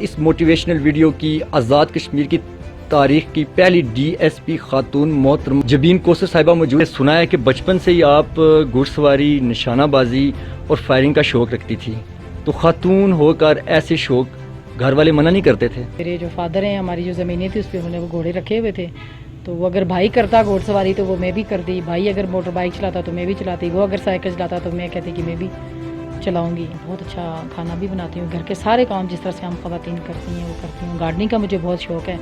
اس motivational video کی آزاد کشمیر کی تاریخ کی پہلی ڈی ایس پی خاتون محترم جبین کوثر صاحبہ موجود ہے۔ سنا ہے کہ بچپن سے ہی آپ گھڑ سواری، نشانہ بازی اور فائرنگ کا شوق رکھتی تھی، تو خاتون ہو کر ایسے شوق گھر والے منع نہیں کرتے تھے؟ میرے جو فادر ہیں، ہماری جو زمینیں تھی اس پہ انہوں نے وہ گھوڑے رکھے ہوئے تھے، تو وہ اگر بھائی کرتا گھوڑ سواری تو وہ میں بھی کرتی، بھائی اگر موٹر بائک چلاتا تو میں بھی چلاتی، وہ اگر سائیکل چلاتا تو میں کہتی کہ میں بھی چلاؤں گی۔ بہت اچھا کھانا بھی بناتی ہوں، گھر کے سارے کام جس طرح سے ہم خواتین کرتی ہیں وہ کرتی ہوں۔ گارڈننگ کا مجھے بہت شوق ہے،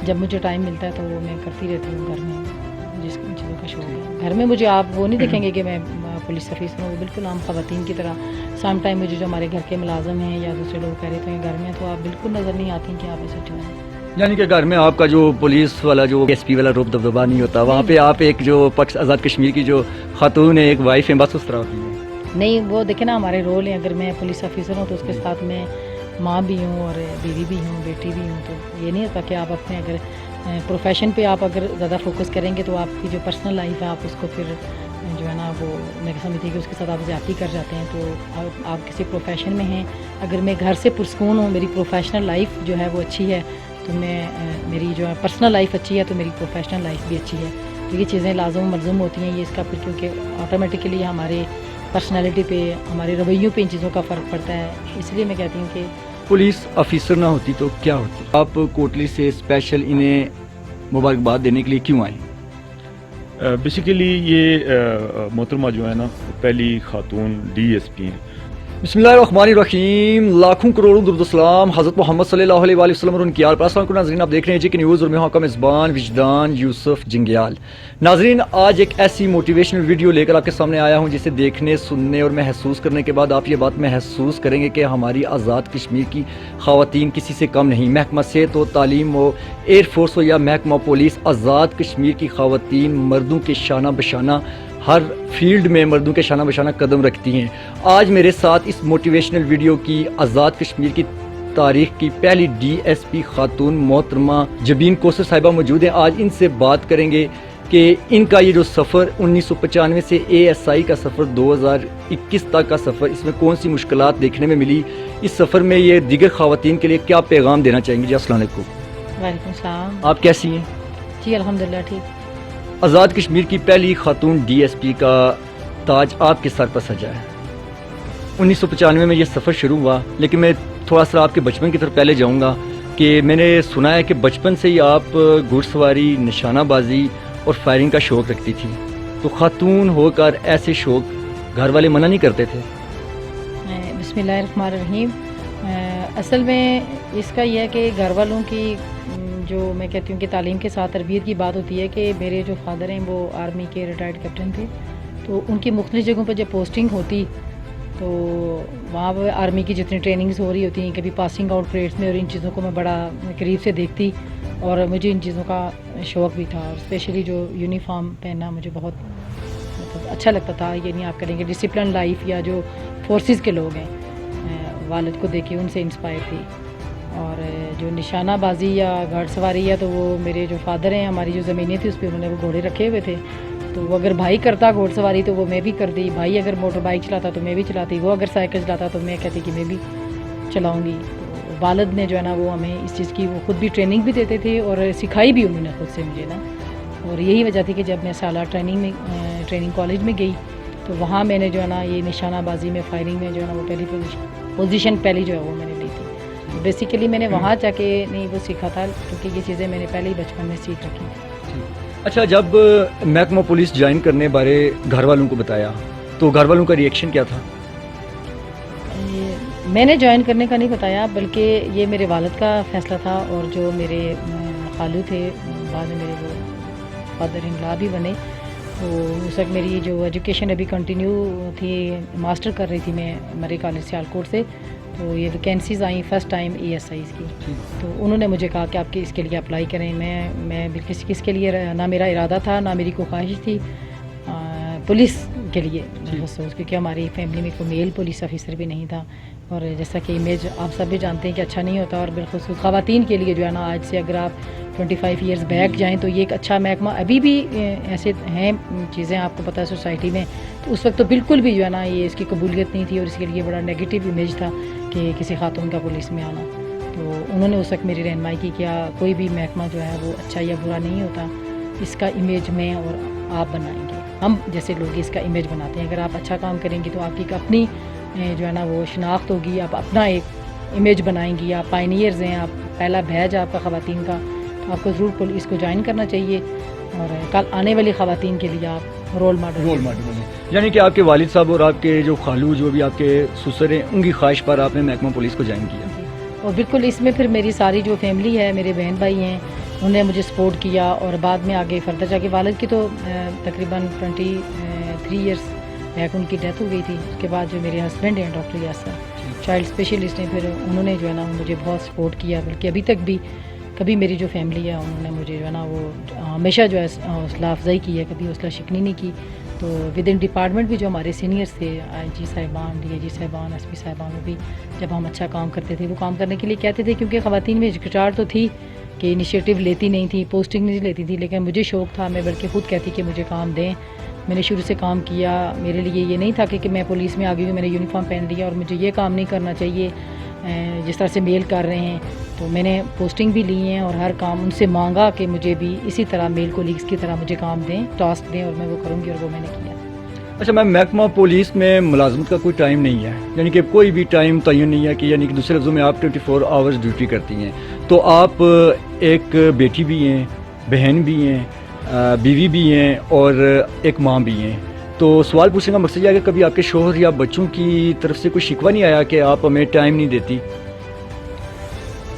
جب مجھے ٹائم ملتا ہے تو وہ میں کرتی رہتی ہوں گھر میں، جس چیزوں کا شوق ہے۔ گھر میں مجھے آپ وہ نہیں دیکھیں گے کہ میں پولیس آفیسر ہوں، وہ بالکل عام خواتین کی طرح۔ سام ٹائم مجھے جو ہمارے گھر کے ملازم ہیں یا دوسرے لوگ کہہ رہے تھے گھر میں، تو آپ بالکل نظر نہیں آتی کہ آپ ایسے جو ہیں۔ یعنی کہ گھر میں آپ کا جو پولیس والا جو ایس پی والا روب دبدبا نہیں ہوتا، وہاں پہ آپ ایک جو آزاد کشمیر کی جو خاتون ہے، ایک وائف ہے، بس اس طرح ہوتی ہے؟ نہیں، وہ دیکھیں نا ہمارے رول ہیں، اگر میں پولیس آفیسر ہوں تو اس کے ساتھ میں ماں بھی ہوں اور بیوی بھی ہوں، بیٹی بھی ہوں، تو یہ نہیں ہوتا کہ آپ اپنے اگر پروفیشن پہ آپ اگر زیادہ فوکس کریں گے تو آپ کی جو پرسنل لائف ہے آپ اس کو پھر جو ہے نا وہ میں سمجھتی کہ اس کے ساتھ آپ زیادتی کر جاتے ہیں۔ تو آپ کسی پروفیشن میں ہیں، اگر میں گھر سے پرسکون ہوں، میری پروفیشنل لائف جو ہے وہ اچھی ہے، تو میں میری جو ہے پرسنل لائف اچھی ہے تو میری پروفیشنل لائف بھی اچھی ہے، تو یہ چیزیں لازم و ملزم ہوتی ہیں۔ یہ اس کا پھر کیونکہ آٹومیٹکلی ہمارے پرسنالٹی پہ، ہمارے رویوں پہ ان چیزوں کا فرق پڑتا ہے، اس لیے میں کہتی ہوں کہ پولیس آفیسر نہ ہوتی تو کیا ہوتی؟ آپ کوٹلی سے اسپیشل انہیں مبارکباد دینے کے لیے کیوں آئیں؟ بیسیکلی یہ محترمہ جو ہے نا پہلی خاتون ڈی ایس پی ہیں۔ بسم اللہ الرحمن الرحیم، لاکھوں کروڑوں درود السلام حضرت محمد صلی اللہ علیہ وآلہ وسلم اور ان کی آل پر۔ السلام علیکم ناظرین، آپ دیکھ رہے ہیں جی کی نیوز اور میں ہوں آپ کا میزبان وجدان یوسف جنگیال۔ ناظرین، آج ایک ایسی موٹیویشنل ویڈیو لے کر آپ کے سامنے آیا ہوں جسے دیکھنے، سننے اور محسوس کرنے کے بعد آپ یہ بات محسوس کریں گے کہ ہماری آزاد کشمیر کی خواتین کسی سے کم نہیں۔ محکمہ صحت ہو، تعلیم ہو، ایئر فورس ہو یا محکمہ پولیس، آزاد کشمیر کی خواتین مردوں کے شانہ بشانہ ہر فیلڈ میں مردوں کے شانہ بشانہ قدم رکھتی ہیں۔ آج میرے ساتھ اس موٹیویشنل ویڈیو کی آزاد کشمیر کی تاریخ کی پہلی ڈی ایس پی خاتون محترمہ جبین کوثر صاحبہ موجود ہیں۔ آج ان سے بات کریں گے کہ ان کا یہ جو سفر 1995 سے اے ایس آئی کا سفر 2021 تک کا سفر، اس میں کون سی مشکلات دیکھنے میں ملی، اس سفر میں یہ دیگر خواتین کے لیے کیا پیغام دینا چاہیں گے؟ جی السلام علیکم۔ وعلیکم السلام۔ آپ کیسی ہیں؟ جی الحمدللہ ٹھیک۔ آزاد کشمیر کی پہلی خاتون ڈی ایس پی کا تاج آپ کے سر پر سجا ہے۔ 1995 میں یہ سفر شروع ہوا، لیکن میں تھوڑا سا آپ کے بچپن کی طرف پہلے جاؤں گا کہ میں نے سنا ہے کہ بچپن سے ہی آپ گھڑ سواری، نشانہ بازی اور فائرنگ کا شوق رکھتی تھی، تو خاتون ہو کر ایسے شوق گھر والے منع نہیں کرتے تھے؟ بسم اللہ الرحمن الرحیم۔ اصل میں اس کا یہ ہے کہ گھر والوں کی جو میں کہتی ہوں کہ تعلیم کے ساتھ تربیت کی بات ہوتی ہے کہ میرے جو فادر ہیں وہ آرمی کے ریٹائرڈ کیپٹن تھے، تو ان کی مختلف جگہوں پہ جب پوسٹنگ ہوتی تو وہاں پہ آرمی کی جتنی ٹریننگز ہو رہی ہوتی ہیں، کبھی پاسنگ آؤٹ پریڈس میں، اور ان چیزوں کو میں بڑا قریب سے دیکھتی اور مجھے ان چیزوں کا شوق بھی تھا، اور اسپیشلی جو یونیفارم پہننا مجھے بہت مطلب اچھا لگتا تھا۔ یہ نہیں آپ کریں گے ڈسپلن لائف یا جو فورسز کے لوگ ہیں، والد کو دیکھ کے ان سے انسپائر تھی۔ اور جو نشانہ بازی یا گھڑ سواری ہے تو وہ میرے جو فادر ہیں، ہماری جو زمینیں تھی اس پہ انہوں نے وہ گھوڑے رکھے ہوئے تھے، تو وہ اگر بھائی کرتا گھوڑ سواری تو وہ میں بھی کرتی، بھائی اگر موٹر بائک چلاتا تو میں بھی چلاتی، وہ اگر سائیکل چلاتا تو میں کہتی کہ میں بھی چلاؤں گی۔ تو والد نے جو ہے نا وہ ہمیں اس چیز کی وہ خود بھی ٹریننگ بھی دیتے تھے اور سکھائی بھی انہوں نے خود سے مجھے نا، اور یہی وجہ تھی کہ جب میں سالہ ٹریننگ کالج میں گئی تو وہاں میں نے جو ہے نا یہ نشانہ بازی میں، فائرنگ میں جو ہے نا وہ پہلی پوزیشن پہلی جو ہے وہ میں نے لی تھی۔ تو بیسیکلی میں نے وہاں جا کے نہیں وہ سیکھا تھا، کیونکہ یہ چیزیں میں نے پہلے ہی بچپن میں سیکھ رکھی تھی۔ اچھا، جب محکمہ پولیس جوائن کرنے بارے گھر والوں کو بتایا تو گھر والوں کا ریئیکشن کیا تھا؟ میں نے جوائن کرنے کا نہیں بتایا، بلکہ یہ میرے والد کا فیصلہ تھا، اور جو میرے خالو تھے بعد میں میرے وہ فادر ان لا بھی بنے، تو اس وقت میری جو ایجوکیشن ابھی کنٹینیو تھی، ماسٹر کر رہی تھی میں مری کالج سیالکوٹ سے، تو یہ ویکینسیز آئیں first time E S Is کی، تو انہوں نے مجھے کہا کہ آپ اس کے لیے اپلائی کریں۔ میں کس کے لیے نہ میرا ارادہ تھا نہ میری کوئی خواہش تھی پولیس کے لیے بالخصوص، کیونکہ ہماری فیملی میں کوئی میل پولیس آفیسر بھی نہیں تھا، اور جیسا کہ امیج آپ سب بھی جانتے ہیں کہ اچھا نہیں ہوتا، اور بالخصوص خواتین کے لیے جو ہے نا آج سے اگر آپ 25 ایئرز بیک جائیں تو یہ ایک اچھا محکمہ، ابھی بھی ایسے ہیں چیزیں آپ کو پتہ ہے سوسائٹی میں، تو اس وقت تو بالکل بھی جو ہے نا یہ اس کی قبولیت نہیں تھی، اور اس کے لیے بڑا نیگیٹو امیج تھا کہ کسی خاتون کا پولیس میں آنا۔ تو انہوں نے اس وقت میری رہنمائی کی کیا کوئی بھی محکمہ جو ہے وہ اچھا یا برا نہیں ہوتا، اس کا امیج میں اور آپ بنائیں گے، ہم جیسے لوگ اس کا امیج بناتے ہیں، اگر آپ اچھا کام کریں گی تو آپ کی ایک اپنی جو ہے نا وہ شناخت ہوگی، آپ اپنا ایک امیج بنائیں گی، آپ پائنیئرز ہیں، آپ پہلا بیج آپ کا خواتین کا، تو آپ کو ضرور پولیس کو جوائن کرنا چاہیے اور کل آنے والی خواتین کے لیے آپ رول ماڈل بنے، یعنی کہ آپ کے والد صاحب اور آپ کے جو خالو جو بھی آپ کے سسر ہیں ان کی خواہش پر آپ نے محکمہ پولیس کو جوائن کیا. اور بالکل اس میں پھر میری ساری جو فیملی ہے، میرے بہن بھائی ہیں، انہوں نے مجھے سپورٹ کیا اور بعد میں آگے فردر جا کے والد کی تو تقریباً 23 ایئرس بیک ان کی ڈیتھ ہو گئی تھی. اس کے بعد جو میرے ہسبینڈ ہیں ڈاکٹر یاسر چائلڈ اسپیشلسٹ ہیں، پھر انہوں نے جو ہے نا مجھے بہت سپورٹ کیا، بلکہ ابھی تک بھی کبھی میری جو فیملی ہے انہوں نے مجھے جو ہے نا وہ ہمیشہ جو ہے حوصلہ افزائی کی ہے، کبھی حوصلہ شکنی نہیں کی. تو ود ان ڈپارٹمنٹ بھی جو ہمارے سینئرس تھے، آئی جی صاحبان، ڈی اے جی صاحبان، ایس پی صاحبان، وہ بھی جب ہم اچھا کام کرتے تھے وہ کام کرنے کے لیے کہتے تھے، کیونکہ خواتین میں ہچکچاہٹ تو تھی کہ انیشیٹو لیتی نہیں تھی، پوسٹنگ نہیں لیتی تھی، لیکن مجھے شوق تھا، میں بلکہ خود کہتی کہ مجھے کام دیں. میں نے شروع سے کام کیا، میرے لیے یہ نہیں تھا کہ میں پولیس میں آ گئی ہوں، میں نے یونیفارم پہن لیا اور مجھے یہ کام نہیں کرنا چاہیے جس طرح سے میل کر رہے ہیں. تو میں نے پوسٹنگ بھی لی ہیں اور ہر کام ان سے مانگا کہ مجھے بھی اسی طرح میل کولیگس کی طرح مجھے کام دیں، ٹاسک دیں، اور میں وہ کروں گی، اور وہ میں نے کیا. اچھا میم، محکمہ پولیس میں ملازمت کا کوئی ٹائم نہیں ہے، یعنی کہ کوئی بھی ٹائم تعین نہیں ہے کہ، یعنی کہ دوسرے لفظوں میں آپ 24 آورز ڈیوٹی کرتی ہیں. تو آپ ایک بیٹی بھی ہیں، بہن بھی ہیں، بیوی بھی ہیں اور ایک ماں بھی ہیں. تو سوال پوچھنے کا مقصد یہ ہے کہ کبھی آپ کے شوہر یا بچوں کی طرف سے کوئی شکوہ نہیں آیا کہ آپ ہمیں ٹائم نہیں دیتی؟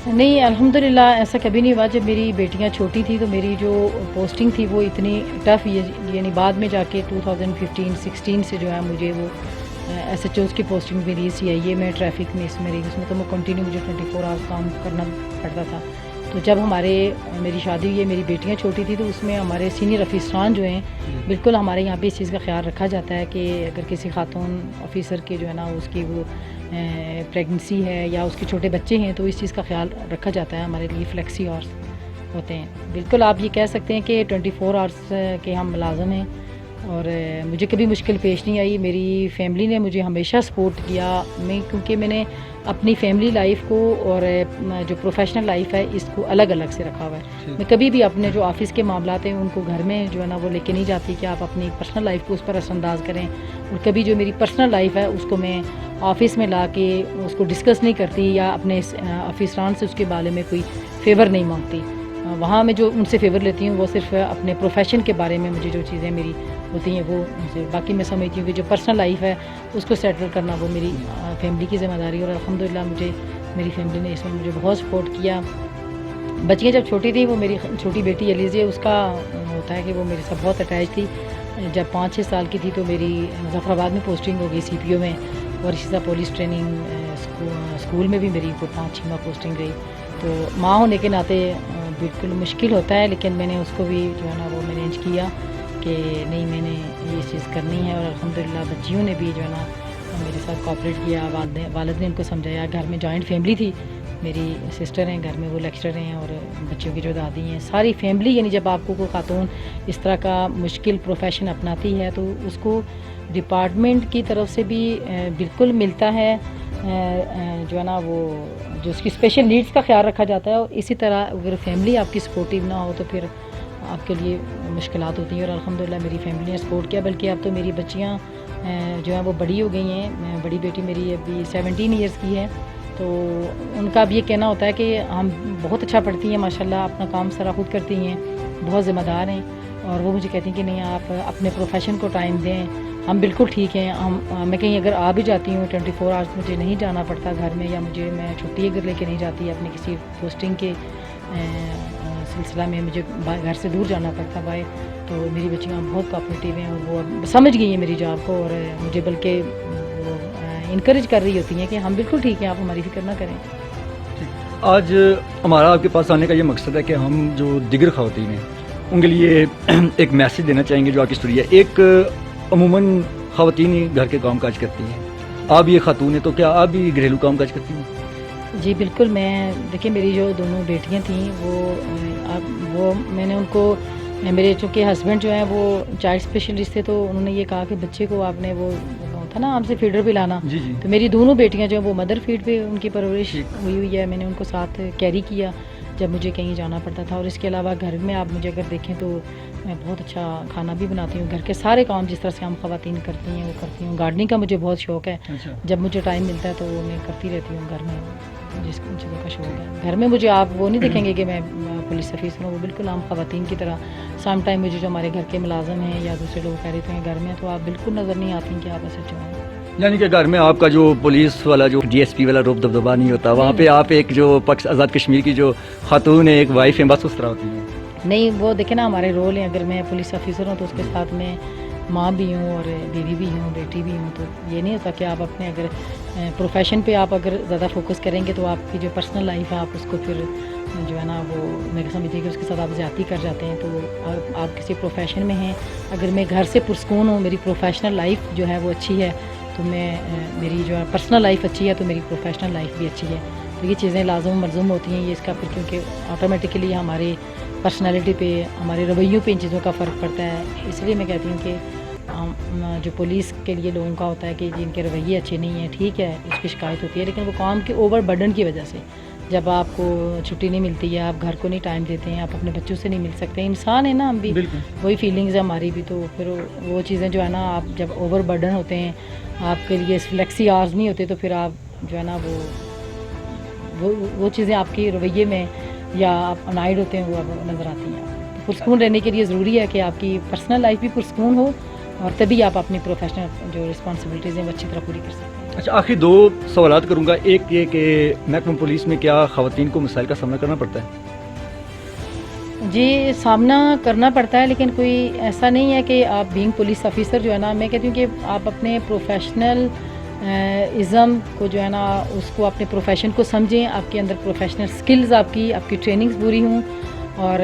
نہیں، الحمدللہ ایسا کبھی نہیں ہوا. جب میری بیٹیاں چھوٹی تھی تو میری جو پوسٹنگ تھی وہ اتنی ٹف، یعنی بعد میں جا کے 2015-16 سے جو ہے مجھے وہ ایس ایچ اوز کی پوسٹنگ ملی، سی آئی اے میں، ٹریفک میں، اس میں رہی، اس میں تو میں کنٹینیو مجھے 24 آورس کام کرنا پڑتا تھا. تو جب میری شادی ہوئی ہے، میری بیٹیاں چھوٹی تھی، تو اس میں ہمارے سینئر آفیسران جو ہیں، بالکل ہمارے یہاں پہ اس چیز کا خیال رکھا جاتا ہے کہ اگر کسی خاتون آفیسر کے جو ہے نا اس کی وہ پریگنسی ہے یا اس کے چھوٹے بچے ہیں تو اس چیز کا خیال رکھا جاتا ہے. ہمارے لیے فلیکسی آورس ہوتے ہیں. بالکل آپ یہ کہہ سکتے ہیں کہ 24 آورس کے ہم ملازم ہیں اور مجھے کبھی مشکل پیش نہیں آئی. میری فیملی نے مجھے ہمیشہ سپورٹ کیا، کیونکہ میں نے اپنی فیملی لائف کو اور جو پروفیشنل لائف ہے اس کو الگ الگ سے رکھا ہوا ہے. میں کبھی بھی اپنے جو آفس کے معاملات ہیں ان کو گھر میں جو ہے نا وہ لے کے نہیں جاتی کہ آپ اپنی پرسنل لائف کو اس پر اثر انداز کریں، اور کبھی جو میری پرسنل لائف ہے اس کو میں آفس میں لا کے اس کو ڈسکس نہیں کرتی یا اپنے آفیسران سے اس کے بارے میں کوئی فیور نہیں مانگتی. وہاں میں جو ان سے فیور لیتی ہوں وہ صرف اپنے پروفیشن کے بارے میں مجھے جو چیزیں میری ہوتی ہیں وہ ان سے، باقی میں سمجھتی ہوں کہ جو پرسنل لائف ہے اس کو سیٹل کرنا وہ میری فیملی کی ذمہ داری ہے. اور الحمدللہ مجھے میری فیملی نے اس میں مجھے بہت سپورٹ کیا. بچیاں جب چھوٹی تھی، وہ میری چھوٹی بیٹی علیزیہ، اس کا ہوتا ہے کہ وہ میرے ساتھ بہت اٹیچ تھی. جب 5-6 سال کی تھی تو میری مظفر آباد میں پوسٹنگ ہو گئی سی پی او میں، اور اسی طرح پولیس ٹریننگ اسکول میں بھی میری کو 5-6 ماہ پوسٹنگ رہی. تو ماں ہونے کے ناطے بالکل مشکل ہوتا ہے، لیکن میں نے اس کو بھی جو ہے نا وہ مینیج کیا کہ نہیں، میں نے یہ چیز کرنی ہے. اور الحمدللہ بچیوں نے بھی جو ہے نا میرے ساتھ کوآپریٹ کیا. والد نے ان کو سمجھایا. گھر میں جوائنٹ فیملی تھی، میری سسٹر ہیں گھر میں، وہ لیکچرر ہیں، اور بچوں کی جو دادی ہیں، ساری فیملی. یعنی جب آپ کو کوئی خاتون اس طرح کا مشکل پروفیشن اپناتی ہے تو اس کو ڈپارٹمنٹ کی طرف سے بھی بالکل ملتا ہے جو ہے نا وہ جو اس کی اسپیشل نیڈس کا خیال رکھا جاتا ہے. اور اسی طرح اگر فیملی آپ کی سپورٹیو نہ ہو تو پھر آپ کے لیے مشکلات ہوتی ہیں. اور الحمدللہ میری فیملی نے سپورٹ کیا، بلکہ اب تو میری بچیاں جو ہیں وہ بڑی ہو گئی ہیں. بڑی بیٹی میری ابھی 17 ایئرس کی ہے، تو ان کا اب یہ کہنا ہوتا ہے کہ ہم بہت اچھا پڑھتی ہیں ماشاءاللہ، اپنا کام سارا خود کرتی ہیں، بہت ذمہ دار ہیں. اور وہ مجھے کہتی ہیں کہ نہیں، آپ اپنے پروفیشن کو ٹائم دیں. ہم بالکل ٹھیک ہیں. میں کہیں اگر آ بھی جاتی ہوں 24 آورس مجھے نہیں جانا پڑتا گھر میں، یا میں چھٹی اگر لے کے نہیں جاتی اپنے کسی پوسٹنگ کے سلسلہ میں مجھے گھر سے دور جانا پڑتا بھائی، تو میری بچیاں بہت کوآپریٹیو ہیں اور وہ سمجھ گئی ہیں میری جاب کو، اور مجھے بلکہ وہ انکریج کر رہی ہوتی ہیں کہ ہم بالکل ٹھیک ہیں، آپ ہماری فکر نہ کریں. آج ہمارا آپ کے پاس آنے کا یہ مقصد ہے کہ ہم جو دیگر خواتین ہیں ان کے لیے ایک میسیج دینا چاہیں گے جو آپ کی اسٹوری ہے. ایک عموماً خواتین ہی گھر کے کام کاج کرتی ہیں، آپ یہ خاتون ہیں تو کیا آپ بھی گھریلو کام کاج کرتی ہیں؟ جی بالکل. میں دیکھیں میری جو دونوں بیٹیاں تھیں وہ میں نے ان کو، میرے چونکہ ہسبینڈ جو ہیں وہ چائلڈ اسپیشلسٹ تھے، تو انہوں نے یہ کہا کہ بچے کو آپ نے وہ ہوتا نا ہم سے فیڈر پہ لانا. جی جی. تو میری دونوں بیٹیاں جو ہیں وہ مدر فیڈ پہ ان کی پرورش ہوئی ہے. میں نے ان کو ساتھ کیری کیا جب مجھے کہیں جانا پڑتا تھا. اور اس کے علاوہ گھر میں آپ مجھے اگر دیکھیں تو میں بہت اچھا کھانا بھی بناتی ہوں. گھر کے سارے کام جس طرح سے ہم خواتین کرتی ہیں وہ کرتی ہوں. گارڈننگ کا مجھے بہت شوق ہے. جب مجھے ٹائم ملتا ہے تو وہ میں کرتی رہتی ہوں گھر میں, جس چیزوں کا شوق ہے. گھر میں مجھے آپ وہ نہیں دیکھیں گے کہ میں پولیس آفیسر ہوں. وہ بالکل عام خواتین کی طرح. سام ٹائم مجھے جو ہمارے گھر کے ملازم ہیں یا دوسرے لوگ کہہ رہے ہیں گھر میں, تو آپ بالکل نظر نہیں آتی کہ آپ ایسے جو ہیں. یعنی کہ گھر میں آپ کا جو پولیس والا جو ڈی ایس پی والا روب دبدبا نہیں ہوتا, وہاں پہ آپ ایک جو آزاد کشمیر کی جو خاتون ہے, ایک وائف ہے, بس اس طرح ہوتی ہیں. نہیں, وہ دیکھیں نا ہمارے رول ہیں. اگر میں پولیس آفیسر ہوں تو اس کے ساتھ میں ماں بھی ہوں اور بیوی بھی ہوں, بیٹی بھی ہوں. تو یہ نہیں ہوتا کہ آپ اپنے اگر پروفیشن پہ آپ اگر زیادہ فوکس کریں گے تو آپ کی جو پرسنل لائف ہے آپ اس کو پھر جو ہے نا وہ میں سمجھتی کہ اس کے ساتھ آپ زیادتی کر جاتے ہیں. تو آپ کسی پروفیشن میں ہیں, اگر میں گھر سے پرسکون ہوں, میری پروفیشنل لائف جو ہے وہ اچھی ہے, تو میں میری جو ہے پرسنل لائف اچھی ہے تو میری پروفیشنل لائف بھی اچھی ہے. تو یہ چیزیں لازم و ملزوم ہوتی ہیں. یہ اس کا پھر کیونکہ آٹومیٹکلی ہماری پرسنالٹی پہ, ہمارے رویوں پہ ان چیزوں کا فرق پڑتا ہے. اس لیے میں کہتی ہوں کہ جو پولیس کے لیے لوگوں کا ہوتا ہے کہ جن کے رویے اچھے نہیں ہیں, ٹھیک ہے اس کی شکایت ہوتی ہے, لیکن وہ کام کے اوور برڈن کی وجہ سے جب آپ کو چھٹی نہیں ملتی ہے, آپ گھر کو نہیں ٹائم دیتے ہیں, آپ اپنے بچوں سے نہیں مل سکتے. انسان ہے نا ہم بھی, وہی فیلنگز ہے ہماری بھی. تو پھر وہ چیزیں جو ہے نا آپ جب اوور برڈن ہوتے ہیں, آپ کے لیے فلیکسی آورز نہیں ہوتے, تو پھر آپ جو ہے نا وہ چیزیں آپ کے رویے میں یا آپ انائڈ ہوتے ہیں وہ نظر آتی ہیں. پرسکون رہنے کے لیے ضروری ہے کہ آپ کی پرسنل لائف بھی پرسکون ہو, اور تبھی آپ اپنی پروفیشنل جو رسپانسبلٹیز ہیں وہ اچھی طرح پوری کر سکتے ہیں. اچھا, آخری دو سوالات کروں گا. ایک یہ کہ محکمہ پولیس میں کیا خواتین کو مسائل کا سامنا کرنا پڑتا ہے؟ جی, سامنا کرنا پڑتا ہے, لیکن کوئی ایسا نہیں ہے کہ آپ بینگ پولیس آفیسر جو ہے نا, میں کہتی ہوں کہ آپ اپنے پروفیشنل ازم کو جو ہے نا اس کو اپنے پروفیشن کو سمجھیں. آپ کے اندر پروفیشنل سکلز, آپ کی عٹریننگز پوری ہوں, اور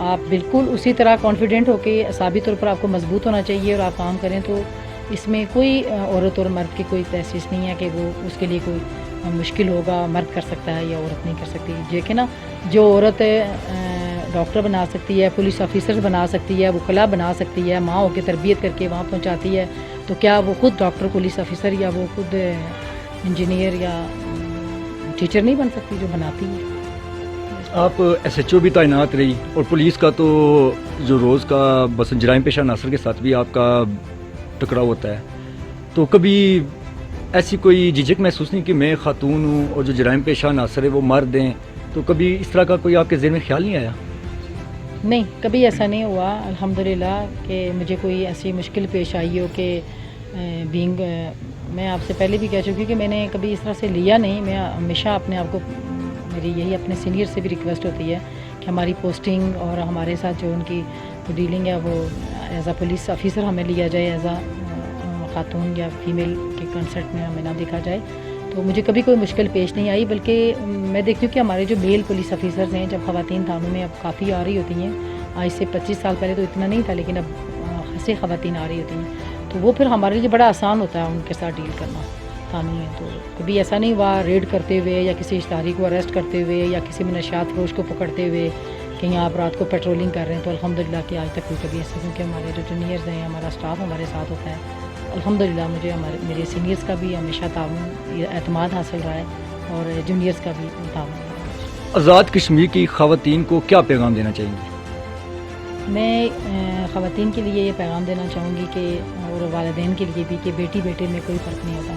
آپ بالکل اسی طرح کانفیڈنٹ ہو کے اعصابی طور پر آپ کو مضبوط ہونا چاہیے اور آپ کام کریں. تو اس میں کوئی عورت اور مرد کی کوئی تحسیس نہیں ہے کہ وہ اس کے لیے کوئی مشکل ہوگا, مرد کر سکتا ہے یا عورت نہیں کر سکتی. دیکھیں نا, جو عورت ڈاکٹر بنا سکتی ہے, پولیس آفیسر بنا سکتی ہے, وکلا بنا سکتی ہے, ماں ہو کے تربیت کر کے وہاں پہنچاتی ہے, تو کیا وہ خود ڈاکٹر, پولیس آفیسر یا وہ خود انجینئر یا ٹیچر نہیں بن سکتی جو بناتی ہے؟ آپ ایس ایچ او بھی تعینات رہی, اور پولیس کا تو جو روز کا بس جرائم پیشہ عناصر کے ساتھ بھی آپ کا ٹکراؤ ہوتا ہے, تو کبھی ایسی کوئی جھجک محسوس نہیں کہ میں خاتون ہوں اور جو جرائم پیشہ عناصر ہے وہ مرد ہیں, تو کبھی اس طرح کا کوئی آپ کے ذہن میں خیال نہیں آیا؟ نہیں, کبھی ایسا نہیں ہوا الحمدللہ کہ مجھے کوئی ایسی مشکل پیش آئی ہو کہ بینگ. میں آپ سے پہلے بھی کہہ چکی کہ میں نے کبھی اس طرح سے لیا نہیں. میں ہمیشہ اپنے آپ کو, میری یہی اپنے سینئر سے بھی ریکویسٹ ہوتی ہے کہ ہماری پوسٹنگ اور ہمارے ساتھ جو ان کی ڈیلنگ ہے وہ ایز اے پولیس آفیسر ہمیں لیا جائے, ایز اے خاتون یا فیمیل کے کنسرٹ میں ہمیں نہ دیکھا جائے. تو مجھے کبھی کوئی مشکل پیش نہیں آئی, بلکہ میں دیکھتی ہوں کہ ہمارے جو میل پولیس آفیسرز ہیں, جب خواتین تھانوں میں اب کافی آ رہی ہوتی ہیں, آج سے 25 سال پہلے تو اتنا نہیں تھا, لیکن اب خاصی خواتین آ رہی ہوتی ہیں, تو وہ پھر ہمارے لیے بڑا آسان ہوتا ہے ان کے ساتھ ڈیل کرنا تھانوں میں. تو کبھی ایسا نہیں ہوا ریڈ کرتے ہوئے یا کسی اشتہاری کو اریسٹ کرتے ہوئے یا کسی منشیات فروش کو پکڑتے ہوئے کہیں آپ رات کو پیٹرولنگ کر رہے ہیں. تو الحمدللہ کہ آج تک کوئی کبھی ایسا, کیونکہ ہمارے جو جونیئرز ہیں, ہمارا اسٹاف ہمارے ساتھ ہوتا ہے, الحمدللہ مجھے میرے سینئرز کا بھی ہمیشہ تعاون, اعتماد حاصل رہا ہے, اور جونیئرز کا بھی تعاون. آزاد کشمیر کی خواتین کو کیا پیغام دینا چاہیں گے؟ میں خواتین کے لیے یہ پیغام دینا چاہوں گی کہ, اور والدین کے لیے بھی, کہ بیٹی بیٹے میں کوئی فرق نہیں ہوتا.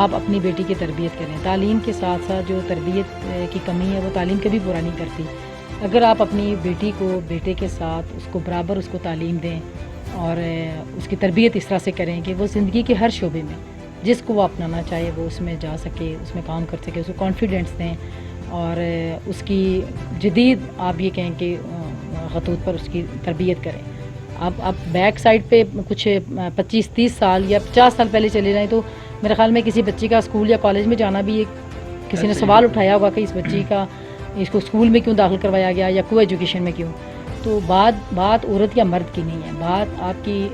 آپ اپنی بیٹی کی تربیت کریں. تعلیم کے ساتھ ساتھ جو تربیت کی کمی ہے وہ تعلیم کبھی پورا نہیں کرتی. اگر آپ اپنی بیٹی کو بیٹے کے ساتھ اس کو برابر اس کو تعلیم دیں اور اس کی تربیت اس طرح سے کریں کہ وہ زندگی کے ہر شعبے میں جس کو وہ اپنانا چاہے وہ اس میں جا سکے, اس میں کام کر سکے, اس کو کانفیڈنس دیں, اور اس کی جدید آپ یہ کہیں کہ خطوط پر اس کی تربیت کریں. آپ بیک سائڈ پہ کچھ 25-30 سال یا 50 سال پہلے چلے جائیں تو میرے خیال میں کسی بچی کا اسکول یا کالج میں جانا بھی کسی نے سوال اٹھایا ہوگا کہ اس بچی کا اس کو اسکول میں کیوں داخل کروایا گیا یا کو ایجوکیشن میں کیوں. تو بات عورت یا مرد کی نہیں ہے, بات آپ کی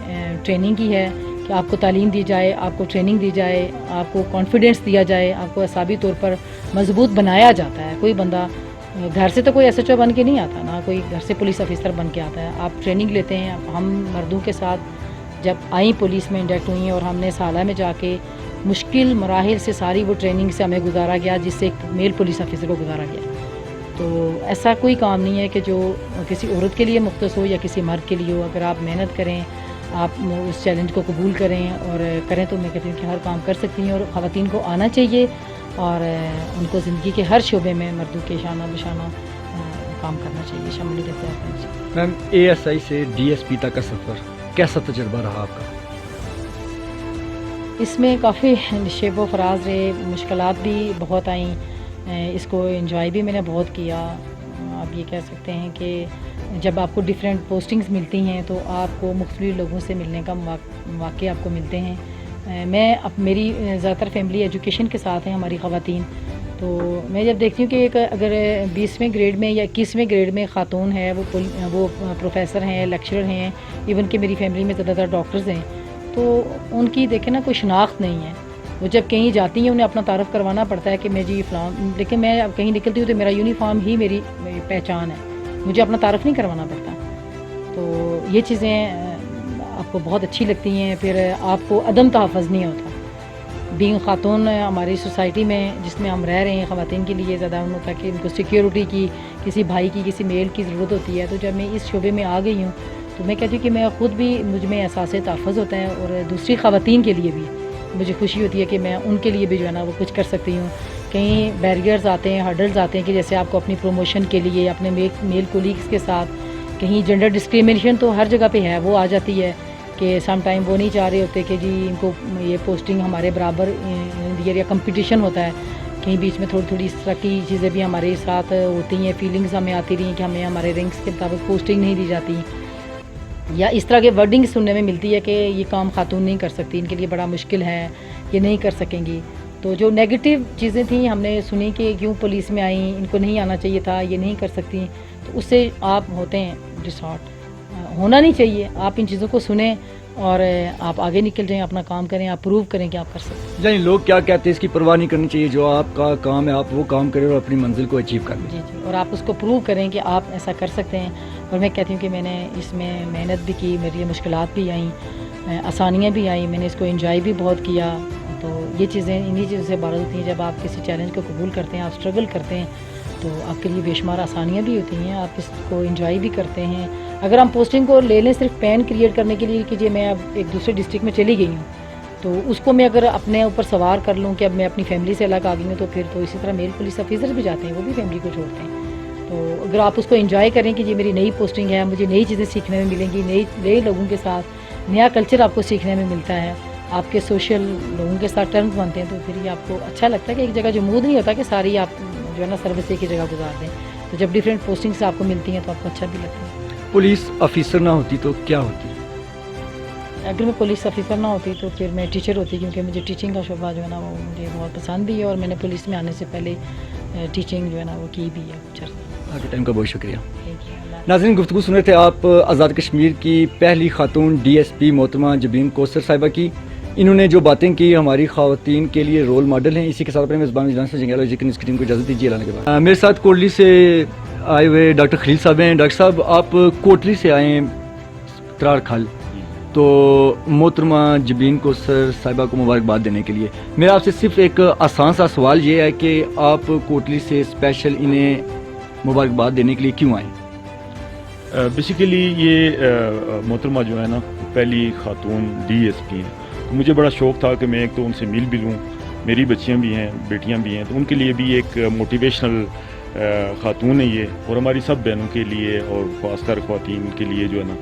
ٹریننگ کی ہے کہ آپ کو تعلیم دی جائے, آپ کو ٹریننگ دی جائے, آپ کو کانفیڈنس دیا جائے, آپ کو اعصابی طور پر مضبوط بنایا جاتا ہے. کوئی بندہ گھر سے تو کوئی ایس ایچ او بن کے نہیں آتا, نہ کوئی گھر سے پولیس آفیسر بن کے آتا ہے. آپ ٹریننگ لیتے ہیں. ہم مردوں کے ساتھ جب آئیں پولیس میں انڈکٹ ہوئی ہیں اور ہم نے سالہ میں جا کے مشکل مراحل سے ساری وہ ٹریننگ سے ہمیں گزارا گیا، جس سے ایک میل پولیس آفیسر کو گزارا گیا. تو ایسا کوئی کام نہیں ہے کہ جو کسی عورت کے لیے مختص ہو یا کسی مرد کے لیے ہو. اگر آپ محنت کریں، آپ اس چیلنج کو قبول کریں اور کریں تو میں کہتی ہوں کہ ہر کام کر سکتی ہیں. اور خواتین کو آنا چاہیے اور ان کو زندگی کے ہر شعبے میں مردوں کے شانہ بشانہ کام کرنا چاہیے، شمولیت اختیار کرنی چاہیے. میم ASI سے DSP تک کا سفر کیسا تجربہ رہا آپ کا؟ اس میں کافی شیب و فراز رہے، مشکلات بھی بہت آئیں. اس کو انجوائے بھی میں نے بہت کیا. آپ یہ کہہ سکتے ہیں کہ جب آپ کو ڈیفرینٹ پوسٹنگز ملتی ہیں تو آپ کو مختلف لوگوں سے ملنے کا مواقع آپ کو ملتے ہیں. اب میری زیادہ تر فیملی ایجوکیشن کے ساتھ ہیں ہماری خواتین. تو میں جب دیکھتی ہوں کہ ایک اگر 20ویں گریڈ میں یا 21ویں گریڈ میں خاتون ہے، وہ پروفیسر ہیں، لیکچرر ہیں، ایون کہ میری فیملی میں زیادہ تر ڈاکٹرز ہیں، تو ان کی دیکھیں نا کوئی شناخت نہیں ہے. وہ جب کہیں جاتی ہیں انہیں اپنا تعارف کروانا پڑتا ہے کہ میں جی فلاں، لیکن میں اب کہیں نکلتی ہوں تو میرا یونیفارم ہی میری پہچان ہے، مجھے اپنا تعارف نہیں کروانا پڑتا. تو یہ چیزیں آپ کو بہت اچھی لگتی ہیں. پھر آپ کو عدم تحفظ نہیں ہوتا. بینگ خاتون ہماری سوسائٹی میں جس میں ہم رہ رہے ہیں، خواتین کے لیے زیادہ ہوتا ہے کہ ان کو سیکیورٹی کی، کسی بھائی کی، کسی میل کی ضرورت ہوتی ہے. تو جب میں اس شعبے میں آ گئی ہوں تو میں کہتی ہوں کہ میں خود بھی، مجھ میں احساس تحفظ ہوتا ہے اور دوسری خواتین کے لیے بھی مجھے خوشی ہوتی ہے کہ میں ان کے لیے بھی جو ہے نا وہ کچھ کر سکتی ہوں. کہیں بیریئرز آتے ہیں، ہرڈلز آتے ہیں کہ جیسے آپ کو اپنی پروموشن کے لیے اپنے میل کولیگس کے ساتھ کہیں جنڈر ڈسکریمنیشن تو ہر جگہ پہ ہے، وہ آ جاتی ہے کہ سم ٹائم وہ نہیں چاہ رہے ہوتے کہ جی ان کو یہ پوسٹنگ ہمارے برابر یا کمپٹیشن ہوتا ہے. کہیں بیچ میں تھوڑی تھوڑی اس طرح کی چیزیں بھی ہمارے ساتھ ہوتی ہیں، فیلنگز ہمیں آتی رہی ہیں کہ ہمیں ہمارے رینکس کے مطابق پوسٹنگ نہیں دی جاتی، یا اس طرح کے ورڈنگ سننے میں ملتی ہے کہ یہ کام خاتون نہیں کر سکتی، ان کے لیے بڑا مشکل ہے، یہ نہیں کر سکیں گی. تو جو نیگیٹو چیزیں تھیں ہم نے سنی کہ کیوں پولیس میں آئیں، ان کو نہیں آنا چاہیے تھا، یہ نہیں کر سکتی. تو اس سے آپ ہوتے ہیں ڈسہارٹ. ہونا نہیں چاہیے. آپ ان چیزوں کو سنیں اور آپ آگے نکل جائیں، اپنا کام کریں، آپ پروو کریں کہ آپ کر سکتے ہیں. یعنی لوگ کیا کہتے ہیں اس کی پرواہ نہیں کرنی چاہیے، جو آپ کا کام ہے آپ وہ کام کریں اور اپنی منزل کو اچیو کر لیں. جی جی، اور آپ اس کو پروو کریں کہ آپ ایسا کر سکتے ہیں. اور میں کہتی ہوں کہ میں نے اس میں محنت بھی کی، میری مشکلات بھی آئیں، آسانیاں بھی آئیں، میں نے اس کو انجوائے بھی بہت کیا. تو یہ چیزیں انہی چیزوں سے عبارت ہوتی ہیں. جب آپ کسی چیلنج کو قبول کرتے ہیں، آپ اسٹرگل کرتے ہیں تو آپ کے لیے بے شمار آسانیاں بھی ہوتی ہیں، آپ اس کو انجوائے بھی کرتے ہیں. اگر ہم پوسٹنگ کو لے لیں صرف پین کریٹ کرنے کے لیے کہ جی میں اب ایک دوسرے ڈسٹرکٹ میں چلی گئی ہوں، تو اس کو میں اگر اپنے اوپر سوار کر لوں کہ اب میں اپنی فیملی سے الگ آ گئی ہوں، تو پھر تو اسی طرح میل پولیس آفیسر بھی جاتے ہیں، وہ بھی فیملی کو چھوڑتے ہیں. تو اگر آپ اس کو انجوائے کریں کہ یہ میری نئی پوسٹنگ ہے، مجھے نئی چیزیں سیکھنے میں ملیں گی، نئے لوگوں کے ساتھ نیا کلچر آپ کو سیکھنے میں ملتا ہے، آپ کے سوشل لوگوں کے ساتھ ٹرمز بنتے ہیں، تو پھر یہ آپ کو اچھا لگتا ہے کہ ایک جگہ جو موڈ نہیں ہوتا کہ ساری آپ جو ہے نا سروس ایک ہی جگہ گزار دیں. تو جب ڈفرینٹ پوسٹنگس آپ کو ملتی ہیں تو آپ کو اچھا بھی لگتا ہے. پولیس آفیسر نہ ہوتی تو کیا ہوتی؟ اگر میں پولیس آفیسر نہ ہوتی تو پھر میں ٹیچر ہوتی، کیونکہ مجھے ٹیچنگ کا شعبہ جو ہے نا وہ مجھے بہت پسند بھی ہے، اور میں نے پولیس میں آنے سے پہلے ٹیچنگ جو ہے نا وہ کی بھی ہے کچھ عرصہ. آپ کے ٹائم کا بہت شکریہ. Thank you. ناظرین، گفتگو سن رہے تھے آپ آزاد کشمیر کی پہلی خاتون DSP محترمہ جبین کوثر صاحبہ کی. انہوں نے جو باتیں کی ہماری خواتین کے لیے رول ماڈل ہیں. اسی کے ساتھ اپنے میزبان وجدان سے جنگیال اور اس کی ٹیم کو اجازت دیجیے. لانے کے بعد میرے ساتھ کوٹلی سے آئے ہوئے ڈاکٹر خلیل صاحب ہیں. ڈاکٹر صاحب، آپ کوٹلی سے آئے ہیں ترار کھل، تو محترمہ جبین کوثر صاحبہ کو مبارکباد دینے کے لیے میرا آپ سے صرف ایک آسان سا سوال یہ ہے کہ آپ کوٹلی سے اسپیشل انہیں مبارکباد دینے کے لیے کیوں آئیں؟ بیسیکلی یہ محترمہ جو ہے نا پہلی خاتون DSP ہیں. مجھے بڑا شوق تھا کہ میں ایک تو ان سے مل بھی لوں، میری بچیاں بھی ہیں، بیٹیاں بھی ہیں، تو ان کے لیے بھی ایک موٹیویشنل خاتون ہے یہ، اور ہماری سب بہنوں کے لیے اور خاص کر خواتین کے لیے جو ہے نا.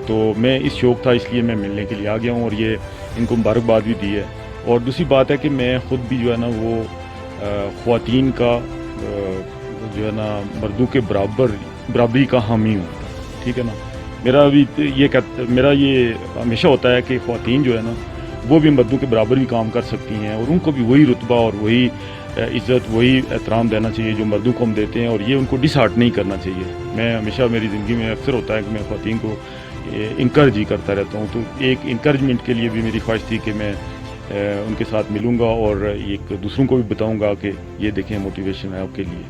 تو میں اس شوق تھا، اس لیے میں ملنے کے لیے آ گیا ہوں اور یہ ان کو مبارکباد بھی دی ہے. اور دوسری بات ہے کہ میں خود بھی جو ہے نا وہ خواتین کا جو ہے نا مردوں کے برابری کا حامی ہوں. ٹھیک ہے نا. میرا یہ ہمیشہ ہوتا ہے کہ خواتین جو ہے نا وہ بھی مردوں کے برابر بھی کام کر سکتی ہیں، اور ان کو بھی وہی رتبہ اور وہی عزت، وہی احترام دینا چاہیے جو مردوں کو ہم دیتے ہیں، اور یہ ان کو ڈس ہارٹ نہیں کرنا چاہیے. میں ہمیشہ میری زندگی میں اکثر ہوتا ہے کہ میں خواتین کو انکریج ہی کرتا رہتا ہوں. تو ایک انکریجمنٹ کے لیے بھی میری خواہش تھی کہ میں ان کے ساتھ ملوں گا اور ایک دوسروں کو بھی بتاؤں گا کہ یہ دیکھیں موٹیویشن ہے آپ کے لیے.